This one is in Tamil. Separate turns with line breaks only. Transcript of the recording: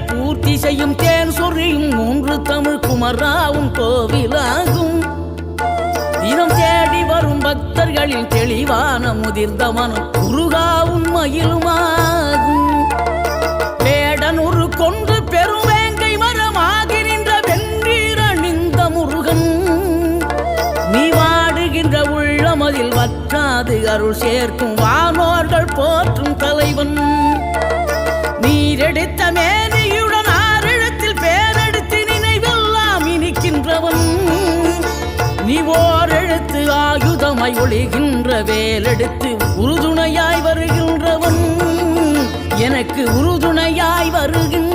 பூர்த்தி செய்யும் தேன் சொறியும் மூன்று தமிழ் குமராவும் கோவிலாகும். தினம் தேடி வரும் பக்தர்களின் தெளிவான முதிர்ந்த மனம் முருகாவும் மயிலுமாகும். வேடனூறு கொண்டு பெருவேங்கை மரமாகி நின்ற வென்றீர் அணிந்த முருகன், நீ வாடுகின்ற உள்ளமதில் வற்றாது அருள் சேர்க்கும் வானோர்கள் போற்றும் தலைவன். நீரெடுத்த மேனியுடன் ஆறிடத்தில் பேரெடுத்து நினைவெல்லாம் இனிக்கின்றவன், நீ ஓரெழுத்து ஆயுதமாய் ஒளிகின்ற வேலெடுத்து உறுதுணையாய் வருகின்றவன், எனக்கு உறுதுணையாய் வருகின்ற